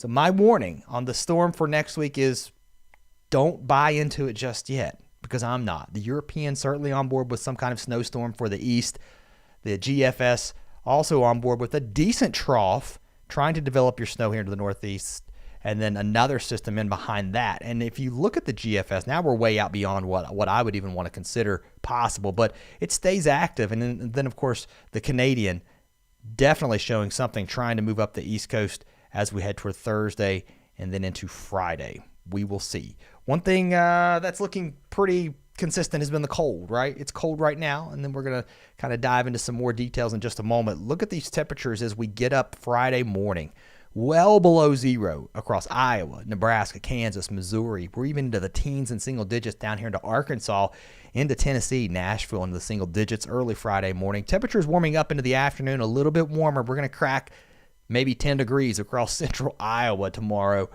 So my warning on the storm for next week is don't buy into it just yet, because I'm not. The Europeans certainly on board with some kind of snowstorm for the east. The GFS also on board with a decent trough, trying to develop your snow here to the northeast, and then another system in behind that. And if you look at the GFS, now we're way out beyond what I would even want to consider possible, but it stays active. And then of course, the Canadian definitely showing something, trying to move up the east coast as we head toward Thursday and then into Friday. We will see. One thing that's looking pretty consistent has been the cold, right? It's cold right now, and then we're going to kind of dive into some more details in just a moment. Look at these temperatures as we get up Friday morning. Well below zero across Iowa, Nebraska, Kansas, Missouri. We're even into the teens and single digits down here into Arkansas, into Tennessee, Nashville, into the single digits early Friday morning. Temperatures warming up into the afternoon, a little bit warmer. We're going to crack maybe 10 degrees across central Iowa tomorrow.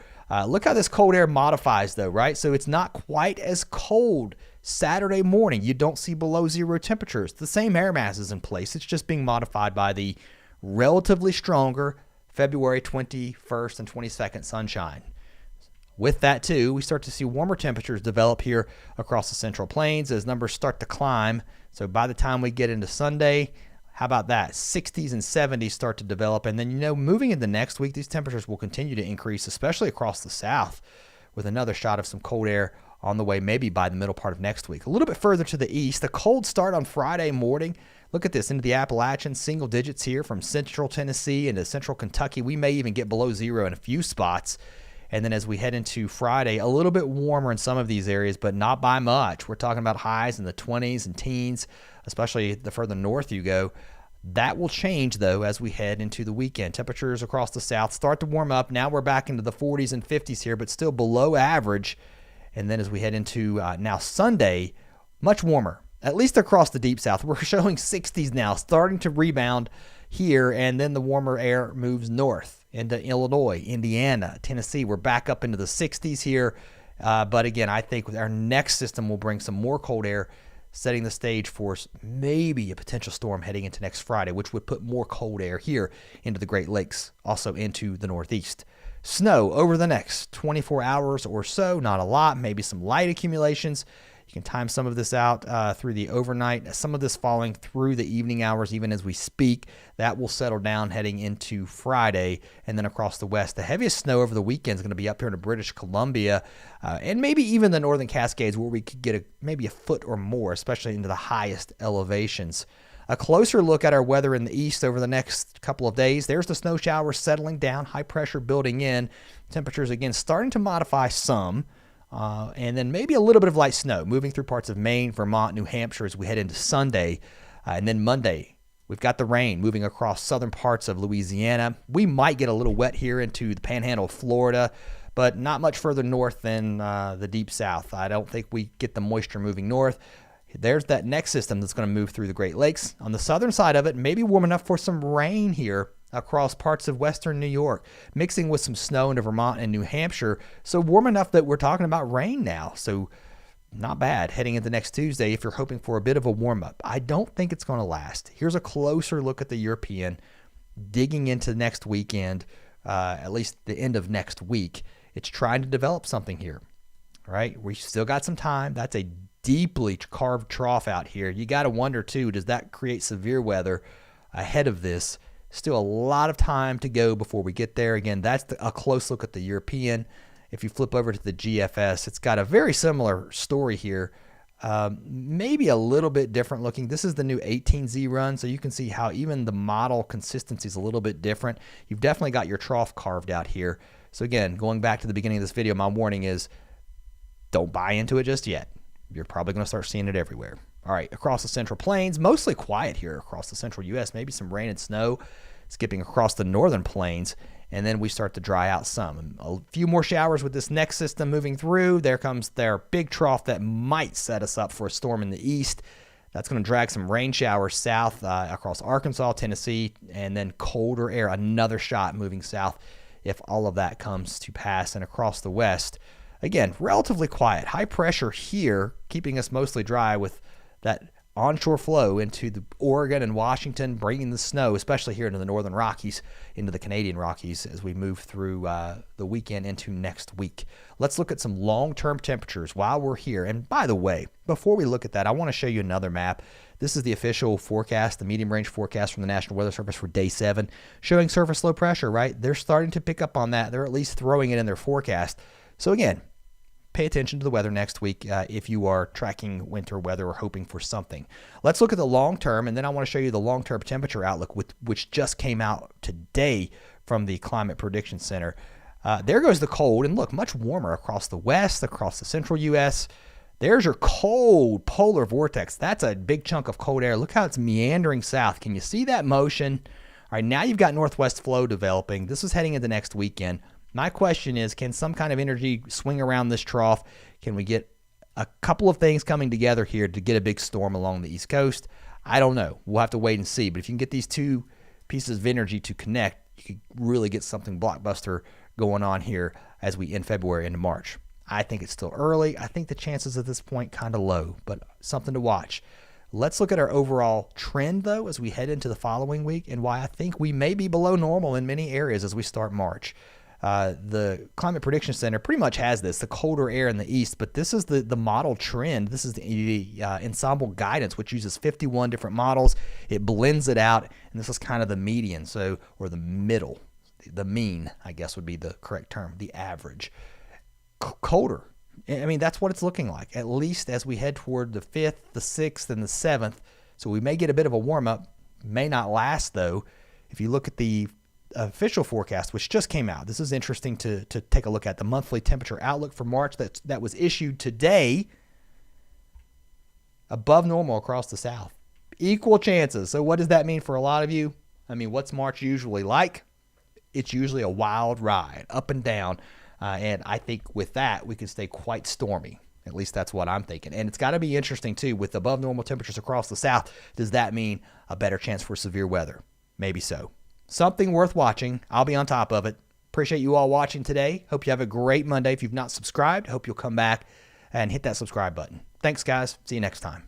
Look how this cold air modifies, though, right? So it's not quite as cold Saturday morning. You don't see below zero temperatures. The same air mass is in place. It's just being modified by the relatively stronger February 21st and 22nd sunshine. With that, too, we start to see warmer temperatures develop here across the Central Plains as numbers start to climb. So by the time we get into Sunday, how about that? 60s and 70s start to develop. And then, moving into next week, these temperatures will continue to increase, especially across the south, with another shot of some cold air on the way, maybe by the middle part of next week. A little bit further to the east, a cold start on Friday morning. Look at this, into the Appalachians, single digits here from central Tennessee into central Kentucky. We may even get below zero in a few spots. And then as we head into Friday, a little bit warmer in some of these areas, but not by much. We're talking about highs in the 20s and teens, especially the further north you go. That will change, though, as we head into the weekend. Temperatures across the south start to warm up. Now we're back into the 40s and 50s here, but still below average. And then as we head into now Sunday, much warmer, at least across the deep south. We're showing 60s now, starting to rebound here, and then the warmer air moves north into Illinois, Indiana, Tennessee. We're back up into the 60s here. But again, I think our next system will bring some more cold air, setting the stage for maybe a potential storm heading into next Friday, which would put more cold air here into the Great Lakes, also into the Northeast. Snow over the next 24 hours or so, not a lot, maybe some light accumulations. You can time some of this out through the overnight. Some of this falling through the evening hours, even as we speak. That will settle down heading into Friday. And then across the west, the heaviest snow over the weekend is going to be up here in British Columbia and maybe even the Northern Cascades, where we could get maybe a foot or more, especially into the highest elevations. A closer look at our weather in the east over the next couple of days. There's the snow showers settling down, high pressure building in. Temperatures, again, starting to modify some. And then maybe a little bit of light snow moving through parts of Maine, Vermont, New Hampshire as we head into Sunday. And then Monday, we've got the rain moving across southern parts of Louisiana. We might get a little wet here into the panhandle of Florida, but not much further north than the deep south. I don't think we get the moisture moving north. There's that next system that's going to move through the Great Lakes. On the southern side of it, maybe warm enough for some rain here across parts of western New York, mixing with some snow into Vermont and New Hampshire. So warm enough that we're talking about rain now. So not bad heading into next Tuesday if you're hoping for a bit of a warm-up. I don't think it's going to last. Here's a closer look at the European, digging into next weekend, at least the end of next week. It's trying to develop something here, right? We still got some time. That's a deeply carved trough out here. You got to wonder, too, does that create severe weather ahead of this? Still a lot of time to go before we get there. Again, that's a close look at the European. If you flip over to the GFS, it's got a very similar story here. Maybe a little bit different looking. This is the new 18Z run, so you can see how even the model consistency is a little bit different. You've definitely got your trough carved out here. So again, going back to the beginning of this video, my warning is don't buy into it just yet. You're probably going to start seeing it everywhere. All right, across the Central Plains, mostly quiet here across the central U.S., maybe some rain and snow skipping across the northern plains, and then we start to dry out some. A few more showers with this next system moving through. There comes their big trough that might set us up for a storm in the east. That's going to drag some rain showers south across Arkansas, Tennessee, and then colder air, another shot moving south if all of that comes to pass. And across the west, again, relatively quiet. High pressure here, keeping us mostly dry with that onshore flow into the Oregon and Washington, bringing the snow, especially here into the northern Rockies, into the Canadian Rockies as we move through the weekend into next week. Let's look at some long-term temperatures while we're here. And by the way, before we look at that, I want to show you another map. This is the official forecast, the medium range forecast from the National Weather Service for day 7, showing surface low pressure, right? They're starting to pick up on that. They're at least throwing it in their forecast. So again, pay attention to the weather next week if you are tracking winter weather or hoping for something. Let's look at the long term, and then I want to show you the long-term temperature outlook, which just came out today from the Climate Prediction Center. There goes the cold, and look, much warmer across the west, across the central U.S. There's your cold polar vortex. That's a big chunk of cold air. Look how it's meandering south. Can you see that motion? All right, now you've got northwest flow developing. This is heading into next weekend. My question is, can some kind of energy swing around this trough? Can we get a couple of things coming together here to get a big storm along the East Coast? I don't know. We'll have to wait and see. But if you can get these two pieces of energy to connect, you could really get something blockbuster going on here as we end February into March. I think it's still early. I think the chances at this point kind of low, but something to watch. Let's look at our overall trend, though, as we head into the following week and why I think we may be below normal in many areas as we start March. The Climate Prediction Center pretty much has this, the colder air in the east, but this is the model trend. This is the ensemble guidance, which uses 51 different models. It blends it out, and this is kind of the median, or the middle. The mean, I guess, would be the correct term, the average. Colder. I mean, that's what it's looking like, at least as we head toward the 5th, the 6th, and the 7th. So we may get a bit of a warm-up. May not last, though. If you look at the official forecast, which just came out, this is interesting to take a look at. The monthly temperature outlook for March that was issued today, above normal across the south. Equal chances. So what does that mean for a lot of you? I mean, what's March usually like? It's usually a wild ride, up and down. And I think with that, we can stay quite stormy. At least that's what I'm thinking. And it's got to be interesting, too, with above normal temperatures across the south. Does that mean a better chance for severe weather? Maybe so. Something worth watching. I'll be on top of it. Appreciate you all watching today. Hope you have a great Monday. If you've not subscribed, hope you'll come back and hit that subscribe button. Thanks, guys. See you next time.